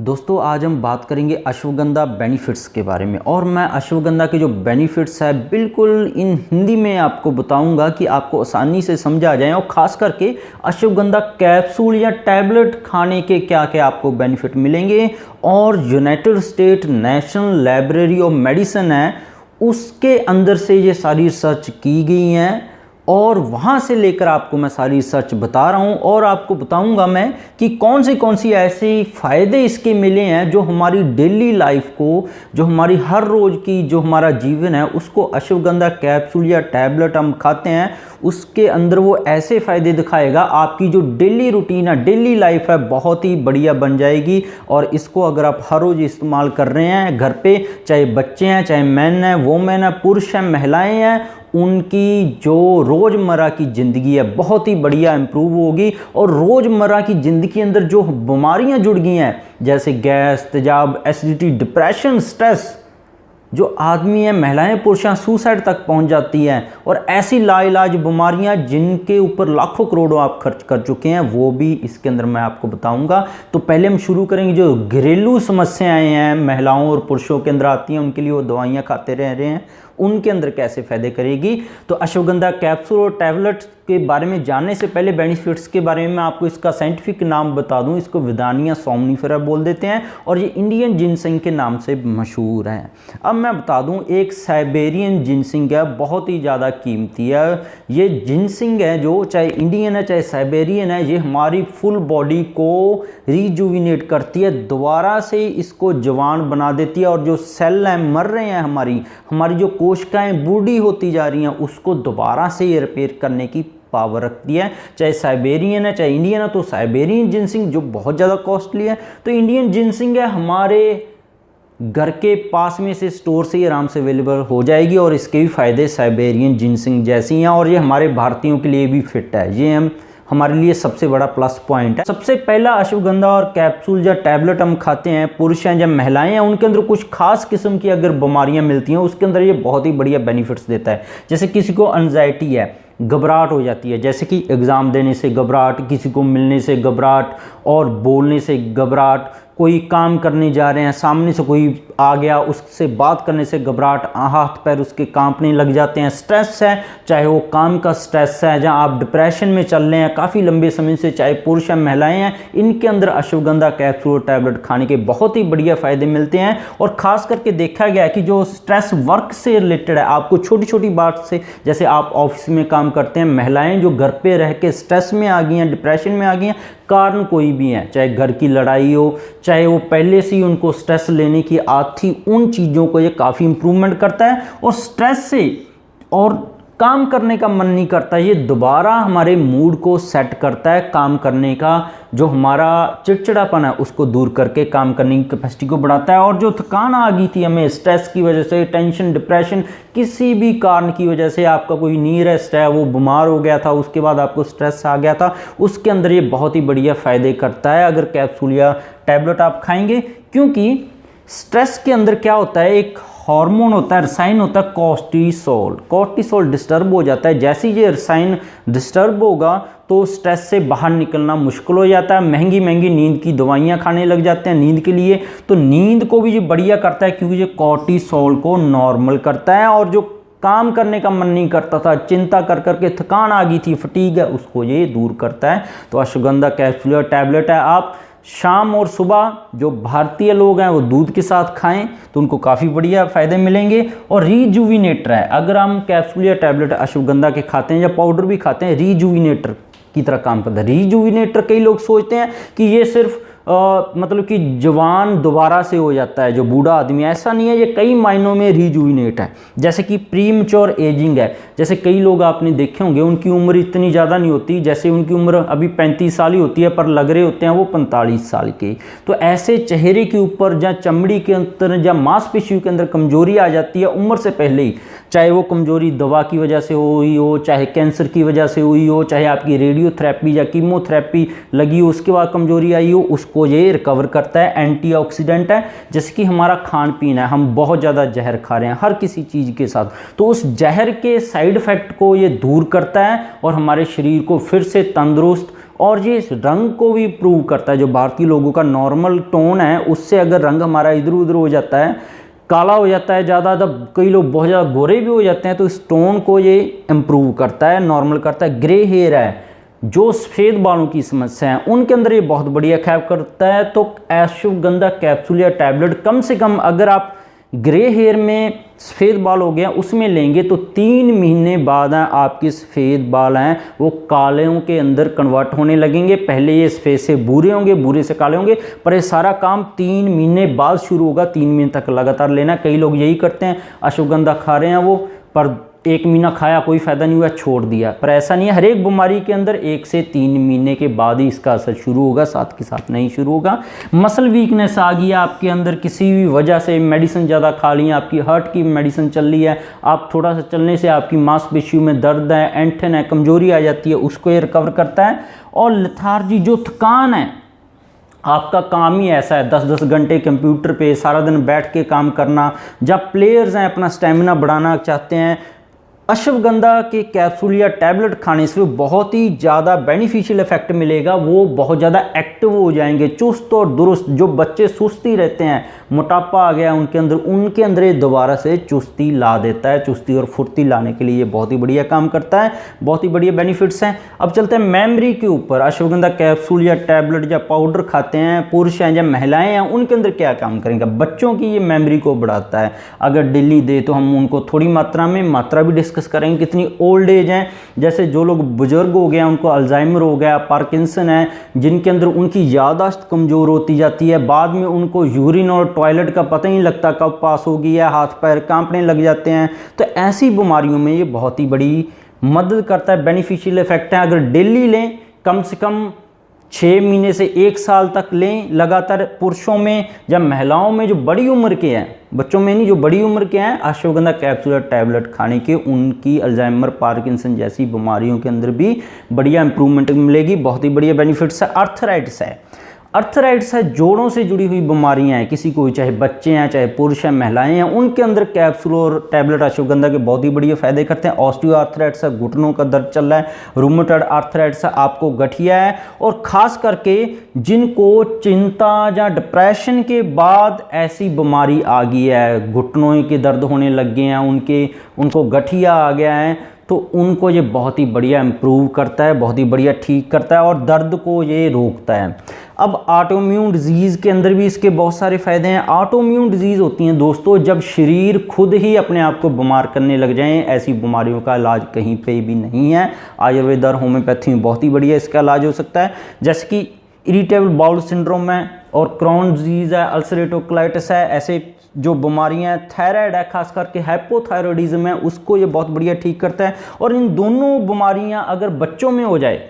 दोस्तों आज हम बात करेंगे अश्वगंधा बेनिफिट्स के बारे में और मैं अश्वगंधा के जो बेनिफिट्स है बिल्कुल इन हिंदी में आपको बताऊंगा कि आपको आसानी से समझ आ जाए। और ख़ास करके अश्वगंधा कैप्सूल या टैबलेट खाने के क्या क्या आपको बेनिफिट मिलेंगे। और United state national library of medicine है उसके अंदर से ये सारी रिसर्च की गई हैं और वहाँ से लेकर आपको मैं सारी रिसर्च बता रहा हूँ और आपको बताऊँगा मैं कि कौन सी ऐसे फ़ायदे इसके मिले हैं जो हमारी डेली लाइफ को, जो हमारी हर रोज़ की जो हमारा जीवन है उसको अश्वगंधा कैप्सूल या टैबलेट हम खाते हैं उसके अंदर वो ऐसे फ़ायदे दिखाएगा। आपकी जो डेली रूटीन है, डेली लाइफ है बहुत ही बढ़िया बन जाएगी। और इसको अगर आप हर रोज़ इस्तेमाल कर रहे हैं घर पे, चाहे बच्चे हैं, चाहे मैन है, वोमेन है, पुरुष हैं, महिलाएं हैं, उनकी जो रोज़मर्रा की ज़िंदगी है बहुत ही बढ़िया इम्प्रूव होगी। और रोज़मर्रा की ज़िंदगी के अंदर जो बीमारियां जुड़ गई हैं जैसे गैस, तेजाब, एसिडिटी, डिप्रेशन, स्ट्रेस, जो आदमी है, महिलाएं, पुरुष सुसाइड तक पहुंच जाती हैं और ऐसी लाइलाज बीमारियां जिनके ऊपर लाखों करोड़ों आप खर्च कर चुके हैं वो भी इसके अंदर मैं आपको बताऊंगा। तो पहले हम शुरू करेंगे जो घरेलू समस्याएं हैं महिलाओं और पुरुषों के अंदर आती हैं, उनके लिए वो दवाइयां खाते रह रहे हैं, उनके अंदर कैसे फ़ायदे करेगी। तो अश्वगंधा कैप्सूल और टैबलेट के बारे में जानने से पहले बेनिफिट्स के बारे में मैं आपको इसका साइंटिफिक नाम बता दूं। इसको विदानिया सोमनीफेरा बोल देते हैं और ये इंडियन जिनसिंग के नाम से मशहूर है। अब मैं बता दूं एक साइबेरियन जिनसिंग है, बहुत ही ज़्यादा कीमती है। ये जिनसिंग है जो चाहे इंडियन है चाहे साइबेरियन है, ये हमारी फुल बॉडी को रिजुविनेट करती है, दोबारा से इसको जवान बना देती है। और जो सेल हैं मर रहे हैं, हमारी जो कोशिकाएं बूढ़ी होती जा रही हैं उसको दोबारा से ये रिपेयर करने की पावर रखती है। चाहे साइबेरियन है चाहे इंडियन है, तो साइबेरियन जिनसिंग जो बहुत ज़्यादा कॉस्टली है, तो इंडियन जिनसिंग है हमारे घर के पास में से स्टोर से आराम से अवेलेबल हो जाएगी और इसके भी फ़ायदे साइबेरियन जिनसिंग जैसी हैं। और ये हमारे भारतीयों के लिए भी फिट है, ये हमारे लिए सबसे बड़ा प्लस पॉइंट है। सबसे पहला अश्वगंधा और कैप्सूल या टैबलेट हम खाते हैं, पुरुष हैं या महिलाएं हैं, उनके अंदर कुछ खास किस्म की अगर बीमारियां मिलती हैं उसके अंदर ये बहुत ही बढ़िया बेनिफिट्स देता है। जैसे किसी को एंजाइटी है, घबराहट हो जाती है, जैसे कि एग्ज़ाम देने से घबराहट, किसी को मिलने से घबराहट और बोलने से घबराहट, कोई काम करने जा रहे हैं सामने से कोई आ गया उससे बात करने से घबराहट, हाथ पैर उसके कांपने लग जाते हैं। स्ट्रेस है, चाहे वो काम का स्ट्रेस है, जहां आप डिप्रेशन में चल रहे हैं काफ़ी लंबे समय से, चाहे पुरुष हैं महिलाएं हैं, इनके अंदर अश्वगंधा कैप्सूल टैबलेट खाने के बहुत ही बढ़िया फ़ायदे मिलते हैं। और ख़ास करके देखा गया है कि जो स्ट्रेस वर्क से रिलेटेड है, आपको छोटी छोटी बात से, जैसे आप ऑफिस में काम करते हैं, महिलाएं जो घर पे रह के स्ट्रेस में आ गई हैं, डिप्रेशन में आ गई हैं, कारण कोई भी है, चाहे घर की लड़ाई हो, चाहे वो पहले से ही उनको स्ट्रेस लेने की आदत थी, उन चीज़ों को ये काफ़ी इंप्रूवमेंट करता है। और स्ट्रेस से और काम करने का मन नहीं करता, ये दोबारा हमारे मूड को सेट करता है, काम करने का जो हमारा चिड़चिड़ापन है उसको दूर करके काम करने की कैपेसिटी को बढ़ाता है। और जो थकान आ गई थी हमें स्ट्रेस की वजह से, टेंशन, डिप्रेशन, किसी भी कारण की वजह से, आपका कोई नीयरेस्ट है वो बीमार हो गया था, उसके बाद आपको स्ट्रेस आ गया था, उसके अंदर ये बहुत ही बढ़िया फ़ायदे करता है अगर कैप्सूल या टैबलेट आप खाएंगे। क्योंकि स्ट्रेस के अंदर क्या होता है, एक हार्मोन होता है, रसायन होता है कोर्टिसोल डिस्टर्ब हो जाता है। जैसे ये रसायन डिस्टर्ब होगा तो स्ट्रेस से बाहर निकलना मुश्किल हो जाता है, महंगी महंगी नींद की दवाइयाँ खाने लग जाते हैं नींद के लिए। तो नींद को भी ये बढ़िया करता है क्योंकि ये कोर्टिसोल को नॉर्मल करता है। और जो काम करने का मन नहीं करता था, चिंता कर करके थकान आ गई थी, फटीग है, उसको ये दूर करता है। तो अश्वगंधा कैप्सूल टैबलेट है, आप शाम और सुबह जो भारतीय लोग हैं वो दूध के साथ खाएं तो उनको काफ़ी बढ़िया फ़ायदे मिलेंगे। और रिजुविनेटर है, अगर हम कैप्सूल या टैबलेट अश्वगंधा के खाते हैं या पाउडर भी खाते हैं, रिजुविनेटर की तरह काम करता है। रिजुविनेटर कई लोग सोचते हैं कि ये सिर्फ मतलब कि जवान दोबारा से हो जाता है जो बूढ़ा आदमी, ऐसा नहीं है, ये कई मायनों में रिजुविनेट है। जैसे कि प्रीमच्योर एजिंग है, जैसे कई लोग आपने देखे होंगे उनकी उम्र इतनी ज़्यादा नहीं होती, जैसे उनकी उम्र अभी 35 साल ही होती है पर लग रहे होते हैं वो 45 साल के। तो ऐसे चेहरे के ऊपर या चमड़ी के अंदर या मांसपेशियों के अंदर कमजोरी आ जाती है उम्र से पहले ही, चाहे वो कमजोरी दवा की वजह से हुई हो, चाहे कैंसर की वजह से हुई हो, चाहे आपकी रेडियोथेरेपी या कीमोथेरेपी लगी हो उसके बाद कमजोरी आई हो, उसको ये रिकवर करता है। एंटीऑक्सीडेंट है, जैसे कि हमारा खान पीन है, हम बहुत ज़्यादा जहर खा रहे हैं हर किसी चीज़ के साथ, तो उस जहर के साइड इफ़ेक्ट को ये दूर करता है और हमारे शरीर को फिर से तंदुरुस्त और ये रंग को भी इम्प्रूव करता है। जो भारतीय लोगों का नॉर्मल टोन है उससे अगर रंग हमारा इधर उधर हो जाता है, काला हो जाता है ज़्यादा, तब कई लोग बहुत ज़्यादा गोरे भी हो जाते हैं, तो इस टोन को ये इम्प्रूव करता है, नॉर्मल करता है। ग्रे हेयर है, जो सफ़ेद बालों की समस्या है उनके अंदर ये बहुत बढ़िया काम करता है। तो अश्वगंधा कैप्सूल या टैबलेट कम से कम अगर आप ग्रे हेयर में सफ़ेद बाल हो गया उसमें लेंगे तो 3 महीने बाद आपके सफ़ेद बाल हैं वो कालों के अंदर कन्वर्ट होने लगेंगे। पहले ये सफ़ेद से भूरे होंगे, भूरे से काले होंगे, पर ये सारा काम 3 महीने बाद शुरू होगा। 3 महीने तक लगातार लेना। कई लोग यही करते हैं, अश्वगंधा खा रहे हैं वो, पर 1 महीना खाया कोई फ़ायदा नहीं हुआ, छोड़ दिया। पर ऐसा नहीं है, हर एक बीमारी के अंदर 1 से 3 महीने के बाद ही इसका असर शुरू होगा, साथ के साथ नहीं शुरू होगा। मसल वीकनेस आ गई है आपके अंदर, किसी भी वजह से मेडिसिन ज़्यादा खा ली है, आपकी हार्ट की मेडिसिन चल रही है, आप थोड़ा सा चलने से आपकी मांसपेशियों में दर्द है, ऐंठन है, कमजोरी आ जाती है, उसको ये रिकवर करता है। और लेथार्जी, जो थकान है, आपका काम ही ऐसा है 10-10 घंटे कंप्यूटर पे सारा दिन बैठ के काम करना। जब प्लेयर्स हैं अपना स्टेमिना बढ़ाना चाहते हैं, अश्वगंधा के कैप्सूल या टैबलेट खाने से बहुत ही ज़्यादा बेनिफिशियल इफेक्ट मिलेगा। वो बहुत ज़्यादा एक्टिव हो जाएंगे, चुस्त और दुरुस्त। जो बच्चे सुस्ती रहते हैं, मोटापा आ गया उनके अंदर ये दोबारा से चुस्ती ला देता है। चुस्ती और फुर्ती लाने के लिए ये बहुत ही बढ़िया काम करता है, बहुत ही बढ़िया बेनिफिट्स हैं। अब चलते हैं मेमोरी के ऊपर। अश्वगंधा कैप्सूल या टैबलेट या पाउडर खाते हैं पुरुष हैं या महिलाएं हैं, उनके अंदर क्या काम करेंगे? बच्चों की ये मेमोरी को बढ़ाता है। अगर डेली दे तो हम उनको थोड़ी मात्रा में, मात्रा भी डिस्कस करेंगे। कितनी ओल्ड एज हैं, जैसे जो लोग बुजुर्ग हो गए, उनको अल्जाइमर हो गया, पार्किंसन है, जिनके अंदर उनकी याददाश्त कमज़ोर होती जाती है, बाद में उनको यूरिन और टॉयलेट का पता ही नहीं लगता कब पास हो गई है, हाथ पैर कांपने लग जाते हैं, तो ऐसी बीमारियों में ये बहुत ही बड़ी मदद करता है। बेनिफिशियल इफेक्ट है। अगर डेली लें, कम से कम 6 महीने से 1 साल तक लें लगातार, पुरुषों में या महिलाओं में जो बड़ी उम्र के हैं, बच्चों में नहीं, जो बड़ी उम्र के हैं, अश्वगंधा कैप्सूल टैबलेट खाने के उनकी अल्जाइमर, पार्किंसन जैसी बीमारियों के अंदर भी बढ़िया इंप्रूवमेंट मिलेगी। बहुत ही बढ़िया बेनिफिट्स है। अर्थराइटिस है, अर्थराइटिस है, जोड़ों से जुड़ी हुई बीमारियां हैं, किसी को चाहे बच्चे हैं, चाहे पुरुष हैं, महिलाएं हैं, उनके अंदर कैप्सूल और टैबलेट अश्वगंधा के बहुत ही बढ़िया फायदे करते हैं। ऑस्टियो आर्थराइटिस है, घुटनों का दर्द चल रहा है, रूमेटॉइड आर्थराइटिस है, आपको गठिया है, और खास करके जिनको चिंता या डिप्रेशन के बाद ऐसी बीमारी आ गई है, घुटनों के दर्द होने लग गए हैं, उनको गठिया आ गया है, तो उनको ये बहुत ही बढ़िया इम्प्रूव करता है, बहुत ही बढ़िया ठीक करता है, और दर्द को ये रोकता है। अब ऑटोइम्यून डिजीज़ के अंदर भी इसके बहुत सारे फ़ायदे हैं। ऑटोइम्यून डिजीज़ होती हैं दोस्तों जब शरीर खुद ही अपने आप को बीमार करने लग जाएं। ऐसी बीमारियों का इलाज कहीं पे भी नहीं है। आयुर्वेद और होम्योपैथी में बहुत ही बढ़िया इसका इलाज हो सकता है, जैसे कि इरिटेबल बाउल सिंड्रोम है, और क्रॉन डिजीज़ है, अल्सरेटिव कोलाइटिस है, ऐसे जो बीमारियां, थायराइड है, खास करके हाइपोथायरॉयडिज्म है, उसको ये बहुत बढ़िया ठीक करता है। और इन दोनों बीमारियां अगर बच्चों में हो जाए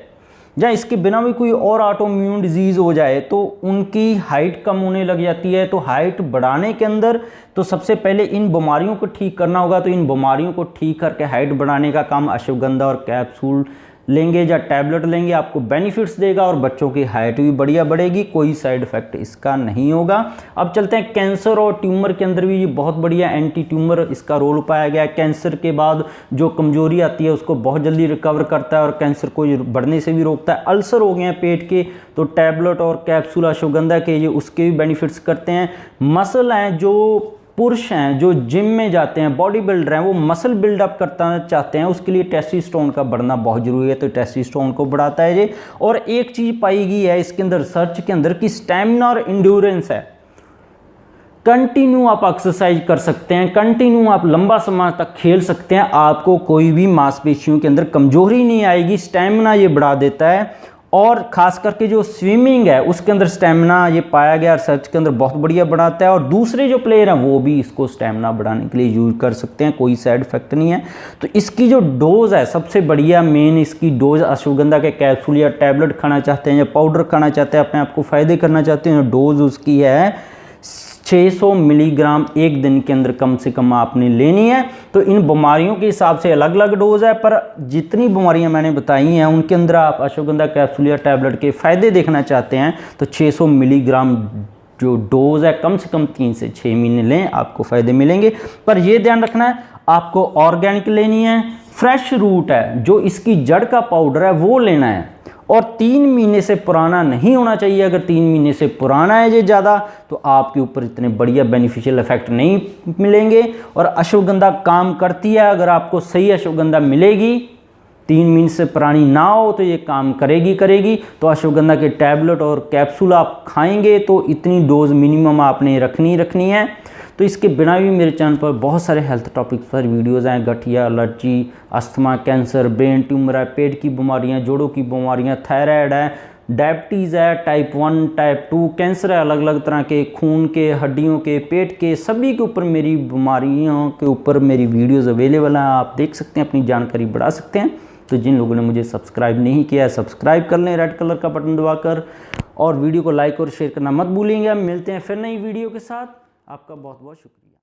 या इसके बिना भी कोई और ऑटोइम्यून डिजीज़ हो जाए तो उनकी हाइट कम होने लग जाती है। तो हाइट बढ़ाने के अंदर तो सबसे पहले इन बीमारियों को ठीक करना होगा। तो इन बीमारियों को ठीक करके हाइट बढ़ाने का काम अश्वगंधा और कैप्सूल लेंगे या टैबलेट लेंगे, आपको बेनिफिट्स देगा और बच्चों की हाइट भी बढ़िया बढ़ेगी, कोई साइड इफेक्ट इसका नहीं होगा। अब चलते हैं कैंसर और ट्यूमर के अंदर भी ये बहुत बढ़िया एंटी ट्यूमर इसका रोल पाया गया है। कैंसर के बाद जो कमजोरी आती है उसको बहुत जल्दी रिकवर करता है और कैंसर को बढ़ने से भी रोकता है। अल्सर हो गए हैं पेट के, तो टैबलेट और कैप्सूल अश्वगंधा के ये उसके भी बेनिफिट्स करते हैं। मसल हैं, जो पुरुष हैं जो जिम में जाते हैं, बॉडी बिल्डर हैं, वो मसल बिल्डअप करना चाहते हैं, उसके लिए टेस्टोस्टेरोन का बढ़ना बहुत जरूरी है, तो टेस्टोस्टेरोन को बढ़ाता है ये। और एक चीज़ पाई गई है इसके अंदर रिसर्च के अंदर कि स्टैमिना और इंड्योरेंस है। कंटिन्यू आप एक्सरसाइज कर सकते हैं, कंटिन्यू आप लंबा समय तक खेल सकते हैं, आपको कोई भी मांसपेशियों के अंदर कमजोरी नहीं आएगी। स्टैमिना ये बढ़ा देता है, और ख़ास करके जो स्विमिंग है उसके अंदर स्टैमिना ये पाया गया रिसर्च के अंदर बहुत बढ़िया बढ़ाता है। और दूसरे जो प्लेयर हैं वो भी इसको स्टैमिना बढ़ाने के लिए यूज कर सकते हैं, कोई साइड इफेक्ट नहीं है। तो इसकी जो डोज है सबसे बढ़िया मेन इसकी डोज, अश्वगंधा के कैप्सूल या टैबलेट खाना चाहते हैं या पाउडर खाना चाहते हैं, अपने आप को फ़ायदे करना चाहते हैं, डोज उसकी है 600 मिलीग्राम एक दिन के अंदर कम से कम आपने लेनी है। तो इन बीमारियों के हिसाब से अलग अलग डोज है, पर जितनी बीमारियां मैंने बताई हैं उनके अंदर आप अश्वगंधा कैप्सूल या टैबलेट के फ़ायदे देखना चाहते हैं तो 600 मिलीग्राम जो डोज है कम से कम 3 से 6 महीने लें, आपको फ़ायदे मिलेंगे। पर यह ध्यान रखना है आपको ऑर्गेनिक लेनी है, फ्रेश रूट है जो इसकी जड़ का पाउडर है वो लेना है, और 3 महीने से पुराना नहीं होना चाहिए। अगर 3 महीने से पुराना है ये ज़्यादा तो आपके ऊपर इतने बढ़िया बेनिफिशियल इफेक्ट नहीं मिलेंगे। और अश्वगंधा काम करती है, अगर आपको सही अश्वगंधा मिलेगी 3 महीने से पुरानी ना हो तो ये काम करेगी। तो अश्वगंधा के टैबलेट और कैप्सूल आप खाएंगे तो इतनी डोज मिनिमम आपने रखनी है। तो इसके बिना भी मेरे चैनल पर बहुत सारे हेल्थ टॉपिक्स पर वीडियोज़ हैं, गठिया, allergy, asthma, cancer, brain tumour है, पेट की बीमारियां, जोड़ों की बीमारियां, थायराइड है, डायबिटीज़ है, टाइप 1 टाइप 2 कैंसर है, अलग अलग तरह के खून के, हड्डियों के, पेट के, सभी के ऊपर मेरी बीमारियों के ऊपर मेरी वीडियोज़ अवेलेबल हैं। आप देख सकते हैं, अपनी जानकारी बढ़ा सकते हैं। तो जिन लोगों ने मुझे सब्सक्राइब नहीं किया है सब्सक्राइब कर लें रेड कलर का बटन दबाकर, और वीडियो को लाइक और शेयर करना मत भूलिएगा। मिलते हैं फिर नई वीडियो के साथ। आपका बहुत बहुत शुक्रिया।